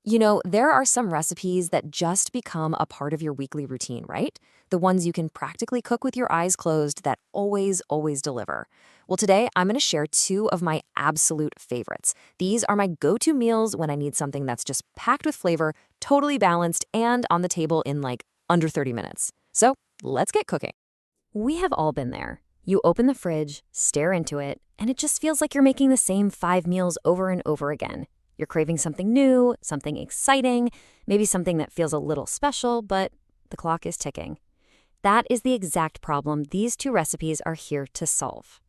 You know, there are some recipes that just become a part of your weekly routine, right? The ones you can practically cook with your eyes closed that always deliver. Well, today I'm going to share two of my absolute favorites. These are my go-to meals when I need something that's just packed with flavor, totally balanced, and on the table in like under 30 minutes. So let's get cooking. We have all been there. You open the fridge, stare into it, and it just feels like you're making the same 5 meals over and over again. You're craving something new, something exciting, maybe something that feels a little special, but the clock is ticking. That is the exact problem these two recipes are here to solve.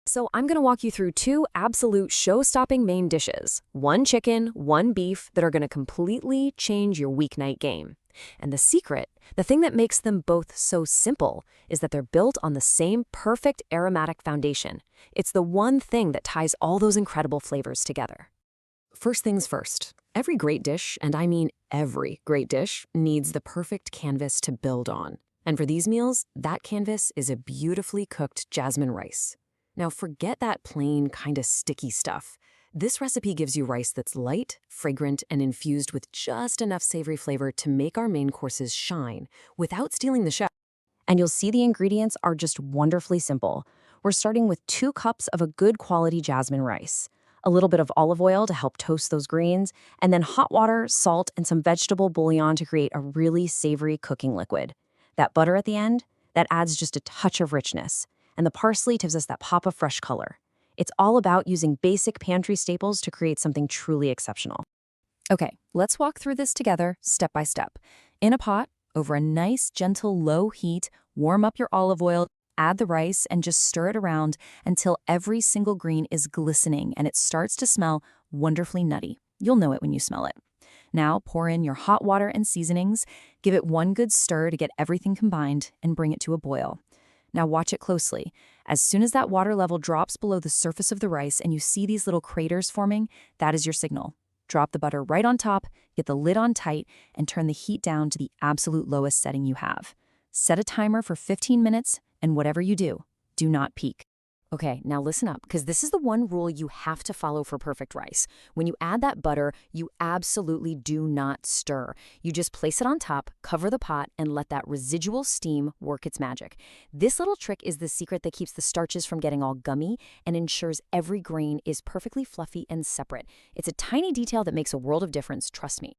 So I'm going to walk you through two absolute show-stopping main dishes, one chicken, one beef, that are going to completely change your weeknight game. And the secret, the thing that makes them both so simple, is that they're built on the same perfect aromatic foundation. It's the one thing that ties all those incredible flavors together. First things first, every great dish, and I mean every great dish, needs the perfect canvas to build on. And for these meals, that canvas is a beautifully cooked jasmine rice. Now forget that plain, kinda sticky stuff. This recipe gives you rice that's light, fragrant, and infused with just enough savory flavor to make our main courses shine without stealing the show. And you'll see the ingredients are just wonderfully simple. We're starting with 2 cups of a good quality jasmine rice, a little bit of olive oil to help toast those greens, and then hot water, salt, and some vegetable bouillon to create a really savory cooking liquid. That butter at the end, that adds just a touch of richness, and the parsley gives us that pop of fresh color. It's all about using basic pantry staples to create something truly exceptional. Okay, let's walk through this together, step by step. In a pot, over a nice, gentle, low heat, warm up your olive oil, add the rice, and just stir it around until every single green is glistening and it starts to smell wonderfully nutty. You'll know it when you smell it. Now pour in your hot water and seasonings, give it one good stir to get everything combined, and bring it to a boil. Now watch it closely. As soon as that water level drops below the surface of the rice and you see these little craters forming, that is your signal. Drop the butter right on top, get the lid on tight, and turn the heat down to the absolute lowest setting you have. Set a timer for 15 minutes, and whatever you do, do not peek. Okay, now listen up, because this is the one rule you have to follow for perfect rice. When you add that butter, you absolutely do not stir. You just place it on top, cover the pot, and let that residual steam work its magic. This little trick is the secret that keeps the starches from getting all gummy and ensures every grain is perfectly fluffy and separate. It's a tiny detail that makes a world of difference, trust me.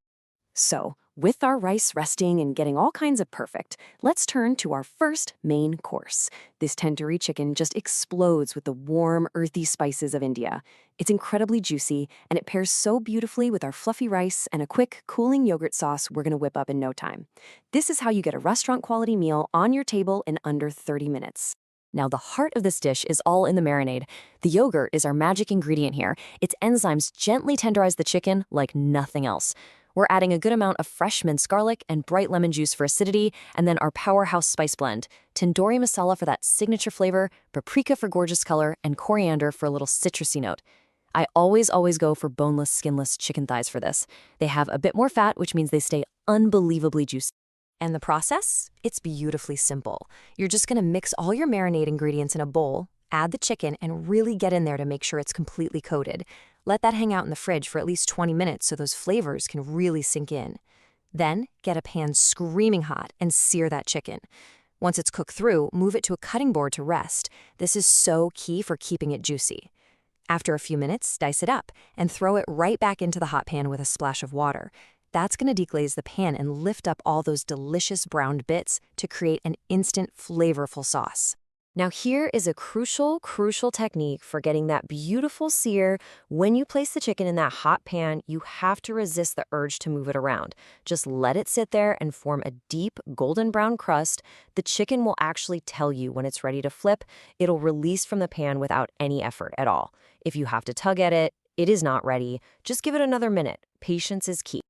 So, with our rice resting and getting all kinds of perfect, let's turn to our first main course. This tandoori chicken just explodes with the warm, earthy spices of India. It's incredibly juicy, and it pairs so beautifully with our fluffy rice and a quick, cooling yogurt sauce we're going to whip up in no time. This is how you get a restaurant-quality meal on your table in under 30 minutes. Now, the heart of this dish is all in the marinade. The yogurt is our magic ingredient here. Its enzymes gently tenderize the chicken like nothing else. We're adding a good amount of fresh minced garlic and bright lemon juice for acidity, and then our powerhouse spice blend, tandoori masala for that signature flavor, paprika for gorgeous color, and coriander for a little citrusy note. I always go for boneless, skinless chicken thighs for this. They have a bit more fat, which means they stay unbelievably juicy. And the process? It's beautifully simple. You're just gonna mix all your marinade ingredients in a bowl, add the chicken, and really get in there to make sure it's completely coated. Let that hang out in the fridge for at least 20 minutes so those flavors can really sink in. Then, get a pan screaming hot and sear that chicken. Once it's cooked through, move it to a cutting board to rest. This is so key for keeping it juicy. After a few minutes, dice it up and throw it right back into the hot pan with a splash of water. That's going to deglaze the pan and lift up all those delicious browned bits to create an instant, flavorful sauce. Now here is a crucial technique for getting that beautiful sear. When you place the chicken in that hot pan, you have to resist the urge to move it around. Just let it sit there and form a deep golden brown crust. The chicken will actually tell you when it's ready to flip. It'll release from the pan without any effort at all. If you have to tug at it, it is not ready. Just give it another minute. Patience is key.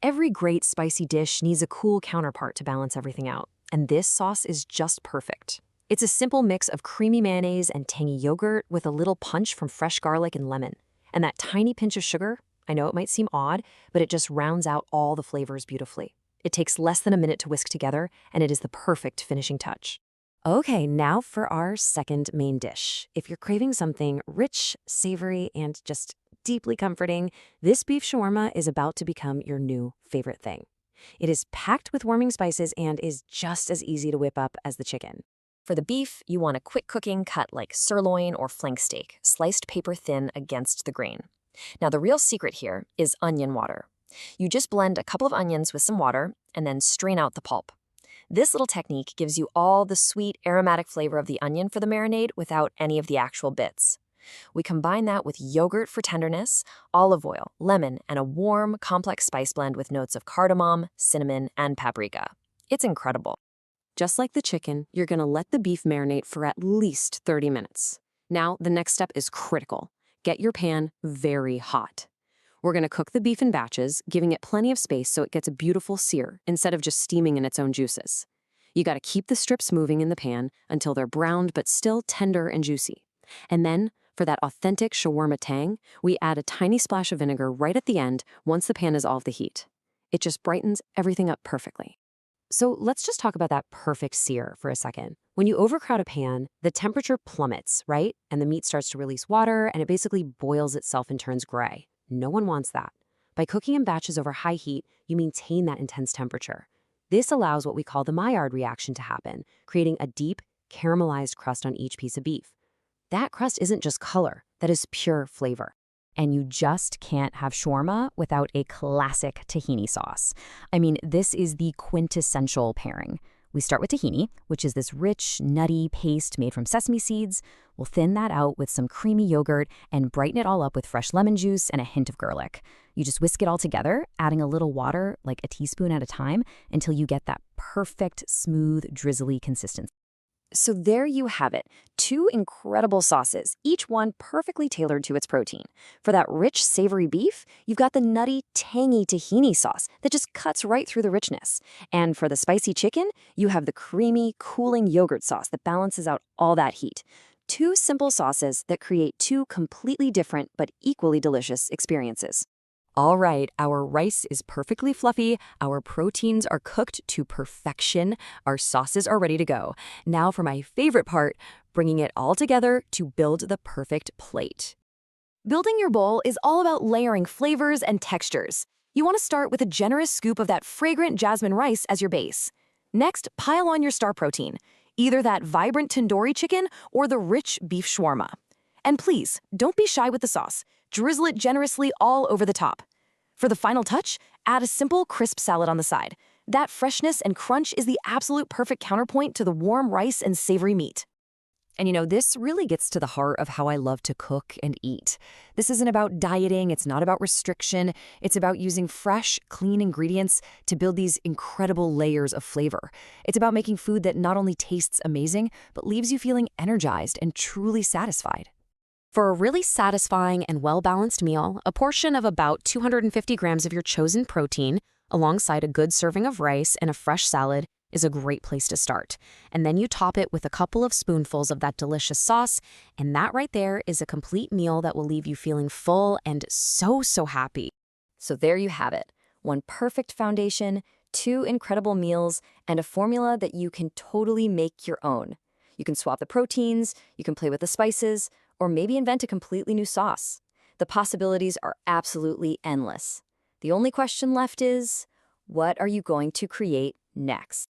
Every great spicy dish needs a cool counterpart to balance everything out, and this sauce is just perfect. It's a simple mix of creamy mayonnaise and tangy yogurt with a little punch from fresh garlic and lemon. And that tiny pinch of sugar, I know it might seem odd, but it just rounds out all the flavors beautifully. It takes less than a minute to whisk together, and it is the perfect finishing touch. Okay, now for our second main dish. If you're craving something rich, savory, and just deeply comforting, this beef shawarma is about to become your new favorite thing. It is packed with warming spices and is just as easy to whip up as the chicken. For the beef, you want a quick cooking cut like sirloin or flank steak, sliced paper thin against the grain. Now, the real secret here is onion water. You just blend a couple of onions with some water and then strain out the pulp. This little technique gives you all the sweet, aromatic flavor of the onion for the marinade without any of the actual bits. We combine that with yogurt for tenderness, olive oil, lemon, and a warm, complex spice blend with notes of cardamom, cinnamon, and paprika. It's incredible. Just like the chicken, you're going to let the beef marinate for at least 30 minutes. Now, the next step is critical. Get your pan very hot. We're going to cook the beef in batches, giving it plenty of space so it gets a beautiful sear instead of just steaming in its own juices. You got to keep the strips moving in the pan until they're browned but still tender and juicy. And then, for that authentic shawarma tang, we add a tiny splash of vinegar right at the end once the pan is off the heat. It just brightens everything up perfectly. So let's just talk about that perfect sear for a second. When you overcrowd a pan, the temperature plummets, right? And the meat starts to release water and it basically boils itself and turns gray. No one wants that. By cooking in batches over high heat, you maintain that intense temperature. This allows what we call the Maillard reaction to happen, creating a deep, caramelized crust on each piece of beef. That crust isn't just color, that is pure flavor. And you just can't have shawarma without a classic tahini sauce. I mean, this is the quintessential pairing. We start with tahini, which is this rich, nutty paste made from sesame seeds. We'll thin that out with some creamy yogurt and brighten it all up with fresh lemon juice and a hint of garlic. You just whisk it all together, adding a little water, like a teaspoon at a time, until you get that perfect, smooth, drizzly consistency. So there you have it, 2 incredible sauces, each one perfectly tailored to its protein. For that rich, savory beef, you've got the nutty, tangy tahini sauce that just cuts right through the richness. And for the spicy chicken, you have the creamy, cooling yogurt sauce that balances out all that heat. 2 simple sauces that create 2 completely different but equally delicious experiences. All right, our rice is perfectly fluffy, our proteins are cooked to perfection, our sauces are ready to go. Now for my favorite part, bringing it all together to build the perfect plate. Building your bowl is all about layering flavors and textures. You want to start with a generous scoop of that fragrant jasmine rice as your base. Next, pile on your star protein, either that vibrant tandoori chicken or the rich beef shawarma. And please, don't be shy with the sauce. Drizzle it generously all over the top. For the final touch, add a simple crisp salad on the side. That freshness and crunch is the absolute perfect counterpoint to the warm rice and savory meat. And this really gets to the heart of how I love to cook and eat. This isn't about dieting, it's not about restriction, it's about using fresh, clean ingredients to build these incredible layers of flavor. It's about making food that not only tastes amazing, but leaves you feeling energized and truly satisfied. For a really satisfying and well-balanced meal, a portion of about 250 grams of your chosen protein, alongside a good serving of rice and a fresh salad, is a great place to start. And then you top it with a couple of spoonfuls of that delicious sauce, and that right there is a complete meal that will leave you feeling full and so happy. So there you have it. 1 perfect foundation, 2 incredible meals, and a formula that you can totally make your own. You can swap the proteins, you can play with the spices, or maybe invent a completely new sauce. The possibilities are absolutely endless. The only question left is, what are you going to create next?